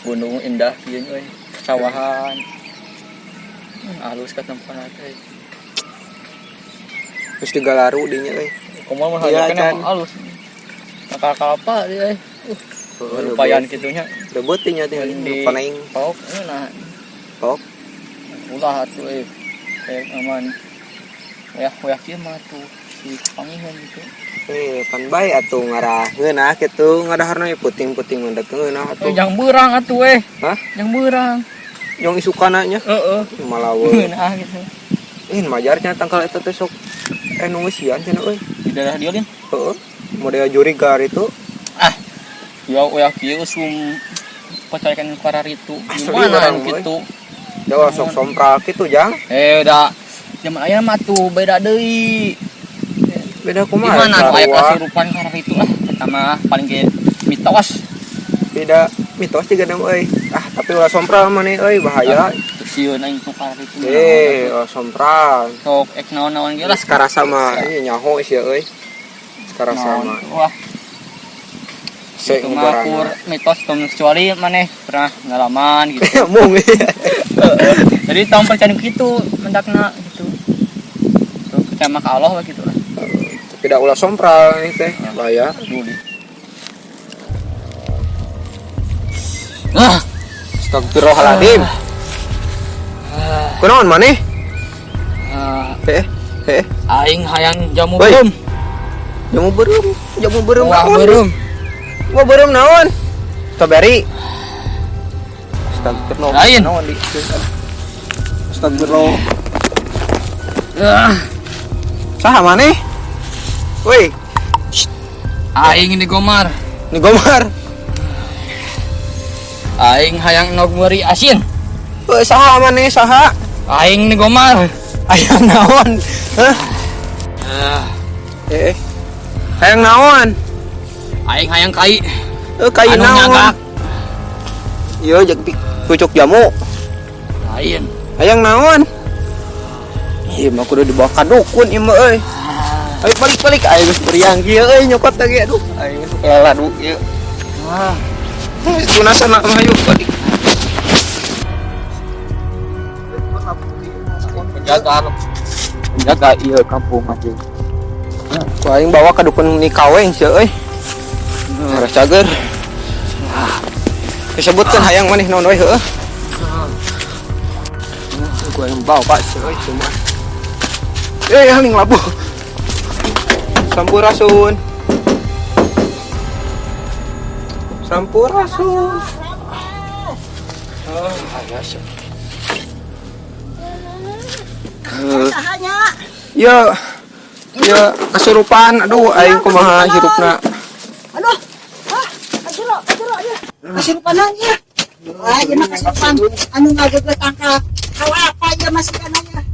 gunung indah kieu euy. Sawahan. Halus ka tempat teh. Terus digalaru dinya euy. Kumaha mah hajakeun halus. Kalapa dia euy. Lupayan kitunya. Rebut nya teh paning pok nah. Pok. Ulah atuh euy. Aman. Wayah kieu mah tuh si pangihan gitu. Pan bae atuh ngaraheun kitu ngadaharna puting-puting mendekeun atuh. Yang beurang atuh Hah? Yang beurang. Yang isukana nya? Heeh. Malaweun. Gitu. Majarnya tangkal eta teh sok nu ngeusian cenah euy. Di daerah dieu Lin. Heeh. Model jurigar itu. Ya kieu sum pacakan kararitu. Gimana gitu? Jawa sok sompral kitu jang. Da zaman aya mah tuh beda deui. Beda kumaha? Gimana aya kasurupan kararitu lah. Eta mah paling ge mitos. Beda mitos juga nama euy. Tapi ulah sompral maneh euy bahaya. Sieun aing tu kararitu. Sompral. Sok ek naon-naon ge lah. Sekarasa mah nyaho sia euy. Sekarasa mah. Wah. Mengakur mitos kecuali maneh pernah ngalaman gitu. Mung. Jadi tahun percaya gitu mendakna gitu. Tuh percaya ka Allah lah gitu lah. Tidak ulah sompral nih teh bahaya. Astagfirullahaladzim. Kunaon maneh? Aing hayang jamu beureum. Jamu beureum. Wah beureum. Wah beureum naon? Strawberry. Astagfirullah. Lain. Naon di? Astagfirullah. Saha maneh? Woi. Aing ini Gomar. Aing hayang nog meuri asin. Saha maneh saha? Aing ini Gomar. Hayang naon? Hah? Hayang naon? Aing hayang kai. Kai anu naon? Nyagak. Ieu jeung pucuk jamu. Lain. Hayang naon? Ieu mah kudu dibawa ka dukun ieu mah euy. Ayo balik ayo geus beriang kieu euy nyokot teh ge aduh. Ayo ela du ieu. Sunasana mah hayu balik. Penjaga ieu kampung aja. Ku aing bawa ka dukun Nikaweng sia euy. Harus cager. Disebutkan hayang maneh naon we heueuh. Ku aing bawa Pak sia euy cuma. Haling labuh. Sampurasun. Ayah. Ya kesurupan. Aduh aing kumaha hirupna. Aduh. Kajero dia. Kesurupan aja. Ieu mah kesurupan anu ngageget angka. Apa aja masih kananya.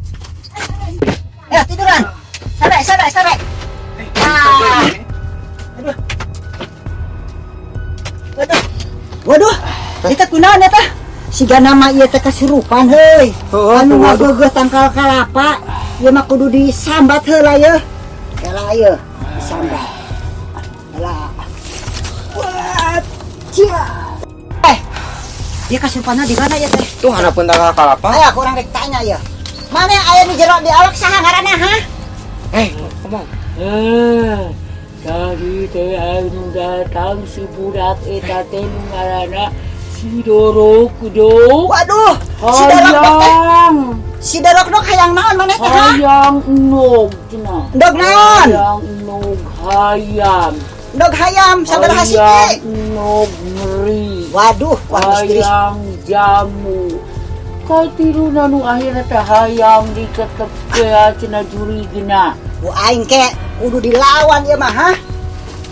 Tiduran. Sare. Waduh. Kita kunaon eta? Siga nama ieu teh kesurupan heuy. Anu ngageget tangkal kalapa. Ieu mah kudu disambat heula yeuh. Kela ieu disambat. Alah. Wah. Cia. Dia kesurupanna di mana ya teh? Tuh hanapeun tangkal kalapa. Aya aku urang rek tanya ieu. Mana aya di jero di awak saha ngaranna ha? Ngomong. Tadi teh anu datang si budak eta teh nu ngaranna si Dorok kudo. Waduh, si Dorok nok hayang naon maneh teh? Hayang enog cenah. Endog naon? Hayang enog hayam. Endog hayam sabaraha sih? Hayang enog meri. Waduh, hayang jamu. Katiruna nu akhirna teh hayang diketep ke cenah jurigna. Bu aing ke kudu dilawan ieu mah ha.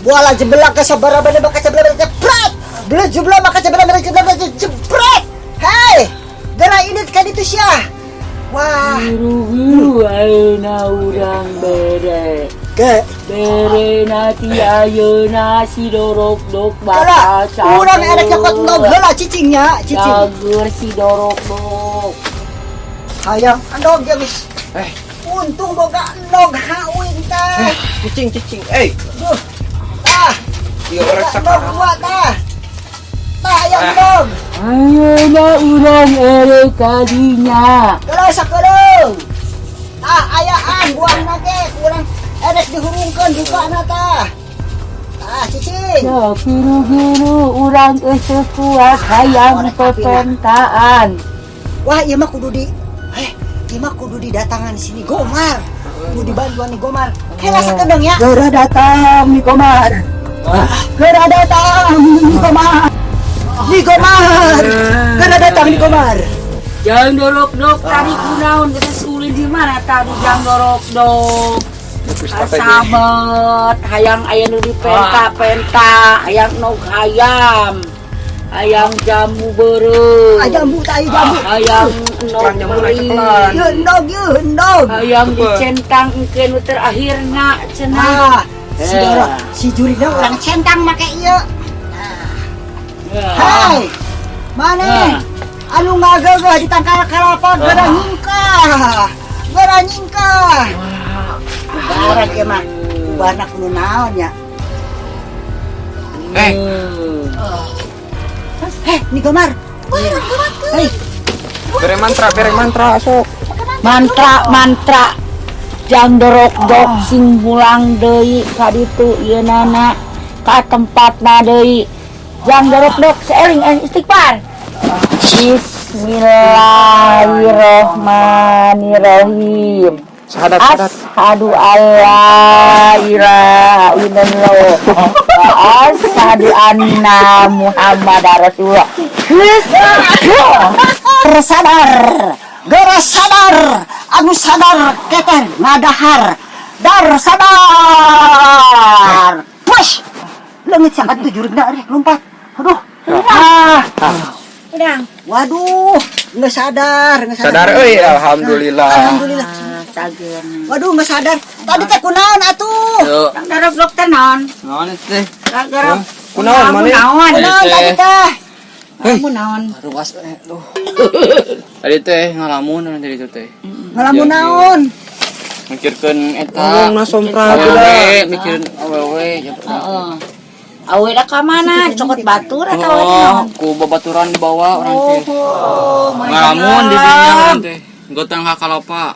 Bola jeblak ke sabaraha bade bakal jeblak jepret. Belah jeblak bakal jeblak jepret. Hei, gerak ini ka ditu sia. Wah, biru ayeuna urang bere. Bere nanti ayeuna si Dorok bakal cager. Urang erek nyokot endog heula cicingnya, cicing. Cager si Dorok. Hayang endog ge geus. Untung boga endog hawin teh. Cicing. Duh. Dia orang endog gua tah. Tah ayam dong. Ayeuna urang ere kadinya. Kalau sakedeung. Ayaan buang nage kurang edes dihurungkeun buka tah. Cicing. Ya guru-guru urang teu kuat hayang pepentaan. Wah, ieu mah kudu didatangan sini Gomar. Kudu dibantuan ni Gomar. Kela sakedeung ya. Geura datang ni Komar. Geura datang ni Gomar. Geura datang ni Gomar. Jang dorok-dok tadi kunaon geus ulin di mana tadi jang dorok-dok. Sabet hayang aya nu dipenta-penta, hayang nog hayam. Hayang jamu beureuh. Jambu tah jambu. Hayang nog beri. Hendog. Hayang dicentang engke nu terakhirna cenah. Si Doro, si Jurina urang centang make ieu. Hai. Mane? Anu ngageuh di tangkal kalapa geura nyingkah. Barang ieu mah ubahna kudu naon nya. Ni Gomar. Hei. Bere mantra sok. Mantra jang dorok-dok sing mulang deui ka ditu ieu nana ka tempatna deui. Jang dorok-dok seeling istighfar. Bismillahirrahmanirrahim. Sahadat. Asyhadu alla ilaha illallah wa asyhadu anna Muhammadar Rasulullah. Geura sadar, anu sadar keten ngadahar. Dar sadar. Push. Leungit sangat tuh jurigna rek lompat. Aduh. Udang. Waduh, nggak sadar. Sadar euy, alhamdulillah. Cageun. Waduh, nggak sadar. Tadi teh kunaon atuh? Jang dorok-dok teh naon? Naon teh? Gara-gara Kunaon mana? Kunaon tadi teh? Kamu naon? Ruas tuh. Tadi teh ngalamun tadi itu teh. Ngalamun naon? Mikirkeun eta. Ngomongna sompra Awewe, mikirin awewe. Heeh. Awe da ka mana? Cokot batur atau Oh, ku babaturan di bawah orang teh. Ngalamun di dinya orang teh. Gotang ka kalapa.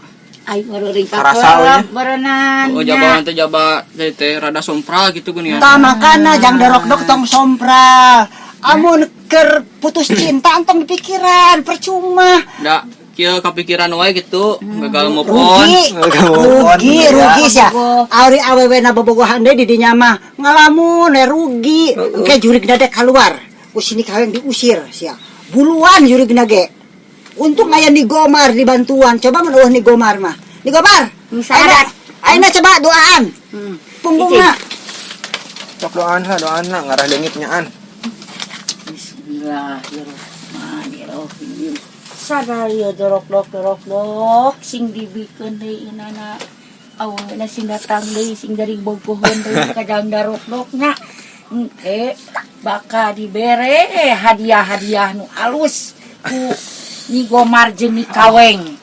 Ai ngeureuri ka Sarasa we. berenang. Oh, jaba teh jaba teh rada sompra gitu geuning. Tah makana jang dorok-dok tong sompral. Amun keur putus cinta antong dipikiran percuma. Da kieu kapikiran wae gitu, gagal move on. Rugi sia. Ari awewena bobogohan deui di dinya mah ngalamun rugi. Engke jurigna teh keluar. Ku sini kaweng diusir sia. Buluan jurigna ge. Untung aya ni Gomar dibantuan. Coba mun eueuh ni Gomar mah. Ni Gomar. Ayeuna coba doaan. Punggungna. Cok doan ngarah leungit nyaan. Bismillahirrahmanirrahim. Sadar ya dorok-dok sing dibikeun deui inana aweuna sing datang deui sing dari bogohon deui ka jang dorok-doknya engke bakal dibere hadiah-hadiah nu alus ku Ni Gomar jeung ni Kaweng.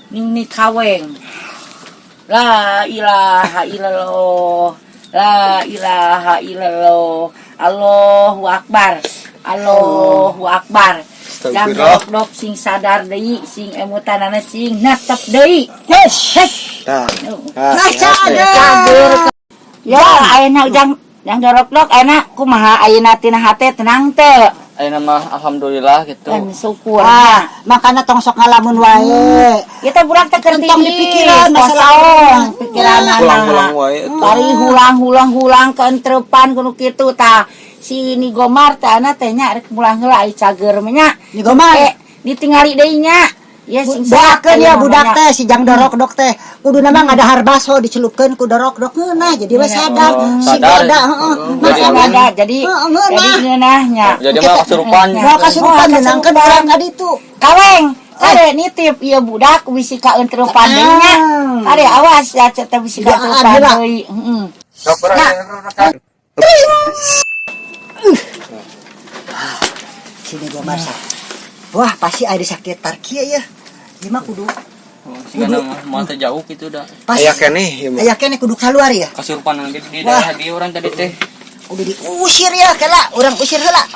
Ni Kaweng. La ilaha illallah. La ilaha illallah. Allahu akbar. Allahu akbar. Jang dok sing sadar deui, sing emutanana sing natep deui. Hes. Tah. Cager. Ya, ayeuna jang dorok-dok ayeuna kumaha ayeuna tina hate tenang teu? Ayeuna mah alhamdulillah gitu. Dan syukur. Makana tong sok ngalamun wae. Kita budak teh keur Tong dipikiran masalah pikiranna. Ulang-ulang wae. Bari hulang keentrepan kudu kitu tah. Si Ni Gomar teh ana teh nya rek mulang heula ai cager mah nya. Ni Gomar ditingali deui nya. Ya sing doakeun ya budak teh si jang dorok-dok teh kudu nama ngadahar baso dicelupkeun ku dorok-dok ngeunah jadi we sadar si bada heeh jadi ngeunah nya. Jadi mah kasurupan. Moal kasurupan ngeunangkeun urang ka ditu. Kaweng ade nitip ieu budak bisi kaentrepan deui nya. Ade awas ya teh bisi kaentrepan deui. Heeh. Sini Gomar sa. Wah, pasti ada sakit tarkia ya. Ieu mah kudu. Oh, sigana mah teh jauh gitu dah. Aya keneh ieu mah. Aya keneh kudu keluar ya. Kasurupan di daerah di urang tadi teh. Kudu diusir ya kala, urang usir heula.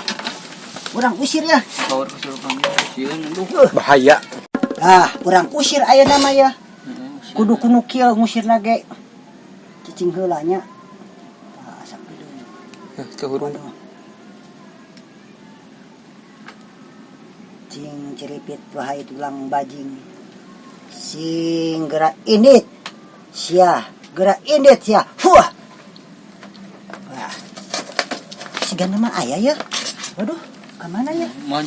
Urang usir ya. Kawar kesurupan sieun aduh. Bahaya. Ah, urang usir aya nama ya. Kudu kuno kieu ngusir lagi. Cicing heula nya. Ah, sakideung. Kehurung. Cing ceripit wahai tulang bajing. Sing gerak indit. Sia, gerak indit sia. Wah. Wah. Siga nama aya ya. Waduh, ke mana ya? Mau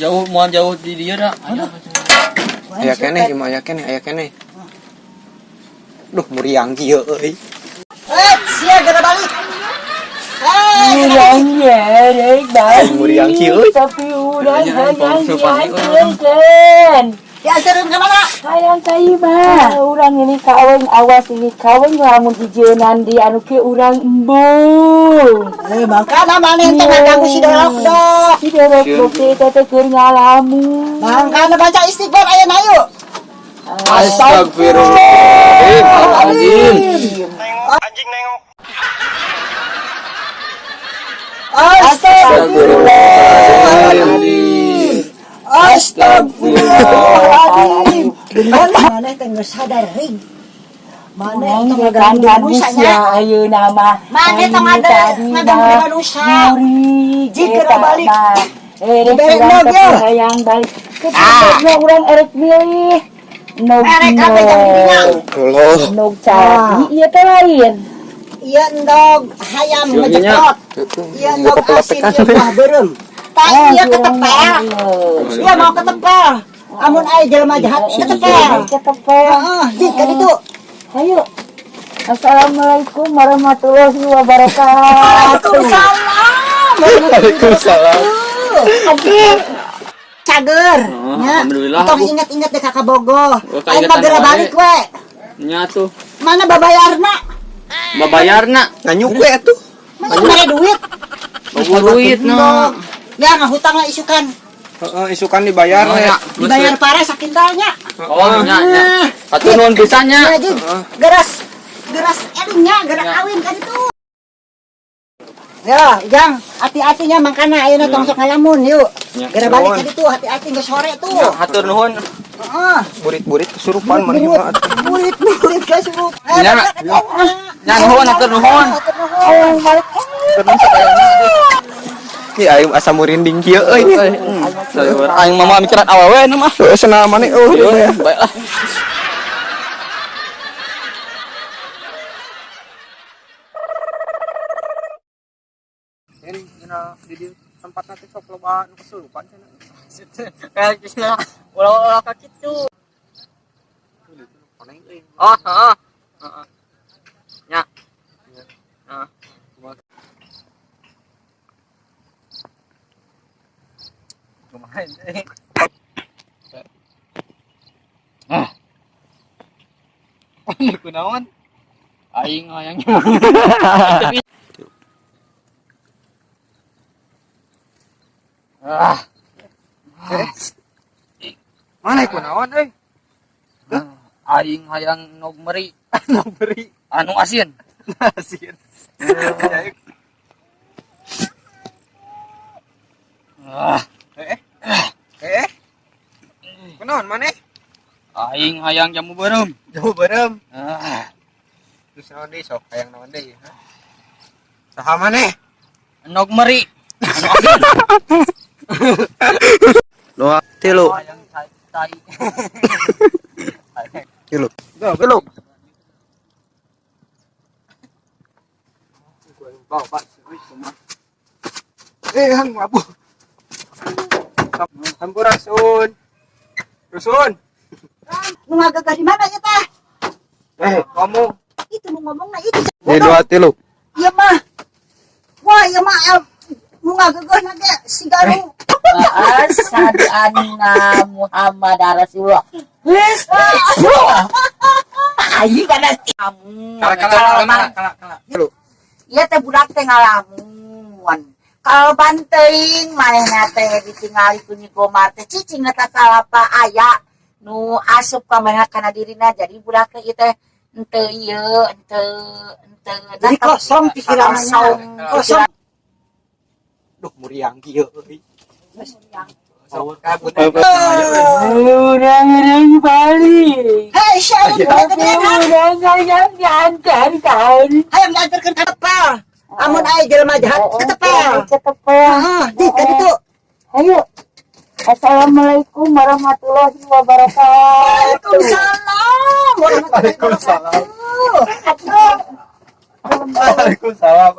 jauh di dia dah. Ayo. Aya keneh, imah aya keneh. Duh, muriang kieu euy. Sia gerak balik. Urang nyerek balik. Muriang kieu euy. Tapi urang Jangan, hayang kesurupan ieu. dianjeun. Diantereun ka mana? Hayang ka imah. Urang ini kaweng awas ini kaweng lamun dijeunan di anu ke urang embung. Mangkana maneh teh ngaganggu si dorok-dok. Si dorok teh teh keur ngalamun. Mangkana baca istighfar ayeuna yuk. Astagfirullahaladzim. Astagfirullahaladzim. Astagfirullahaladzim. Bener maneh teh geus sadar ring. Maneh teh ngaganggu manusanya. Ayeuna mah. Maneh teh ngaganggu manusia. Jika balik. Balik nog ya. Hayang balik. Ketika urang erek milih. Erek apa yang dinya? Allah. Nog cari ieu teh lain. Iya endog hayam ngejepot. Iya endog asin ieu buah beureum. Tah ieu ketepel. Iya mau ketepel. Amun aya jelema jahat ketepel. Heeh, jika ditu. Ayo. Assalamualaikum warahmatullahi wabarakatuh. Waalaikumsalam. Cager. Nya. Alhamdulillah, Tong Bu. inget-inget deh Kakak Bogoh. Aing kaingetan mah geura wae. balik we. Nya tuh. Mana babayarna? Babayarna. Nganyuk we atuh. Mana mere duit? Bawa duit na. Ya ngahutang lah isukan. Heeh, isukan dibayar ya. Dibayar pare sakintanya. Oh, nya. Atuh nuhun pisan nya. Ya jeung geras eringnya, geras awin kan itu. Ya, Jang, hati-hatinya mangkana ayeuna tong sok ngalamun yuk. Geura balik ka ditu, hati-hati geus sore tuh. Hatur nuhun. Heeh. Burit-burit kesurupan maneh mah. Murid kasih. Nya. Nya nuhun hatur nuhun. Ih, aing asa murinding kieu euy. Aing mah mikiran awewe nu mah. Heuh senama maneh Ya, baiklah. Ini di tempat nanti sok loba nu kesurupan cenah. Kayak kisah ulah ka kitu. Oh, heeh. Heeh. Nya. Heeh. Kumaha teh? Ini kunaon? Aing hayang. Mana kunaon euy? Aing hayang nog meri. Nog meri. Anu asin. Asin. Kunaon maneh? Aing hayang jamu beureum. Jauh beureum. Terus Naon deui sok hayang naon deui? Saha maneh? nog meri. Doa tilu. Hayang tai. Tilu. Belum. Hang mabuk. Hampura sun. Rusun. Nu ngagagah di mana ya teh? Kamu. Itu nu ngomongna itu. Dua tilu. Iya mah. Wah, iya mah nu ngagagah na ge si Garu. Asyhadu anna Muhammad Rasulullah. Wis. Ayi kana kamu. Kala. Tilu. Ieu teh budak teh ngalamun. Kalau banting manehna teh ditingali ku Nyi Gomar teh cicing eta kalapa aya nu asup ka manehna kana dirina jadi budak teh ieu teh henteu ieu henteu Jadi kosong pikirannya. Kosong. Duh muriang kieu euy. kabut. Orang-orang balik. Hei, siapa yang Orang-orang diantarkan. Hayang diantarkan ke tepal. Amun ai jelema jahat ke tepal. Ke tepal. Di kan itu. Ayo. Assalamualaikum warahmatullahi wabarakatuh. Waalaikumsalam warahmatullahi wabarakatuh. Waalaikumsalam.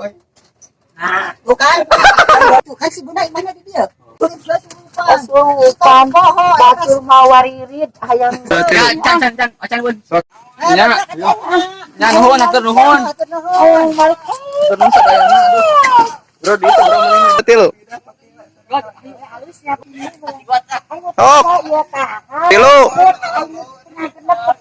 Bukan. Tuh kan si Bunda mana di dia? Asupan batur mawaririd hayang Can bun. Nya. Nya nuhun atur nuhun. hayang balik. Turun sadayana aduh. Bro di itu bro mending. Betul. Oh, Iya tah. tilu. Kenapa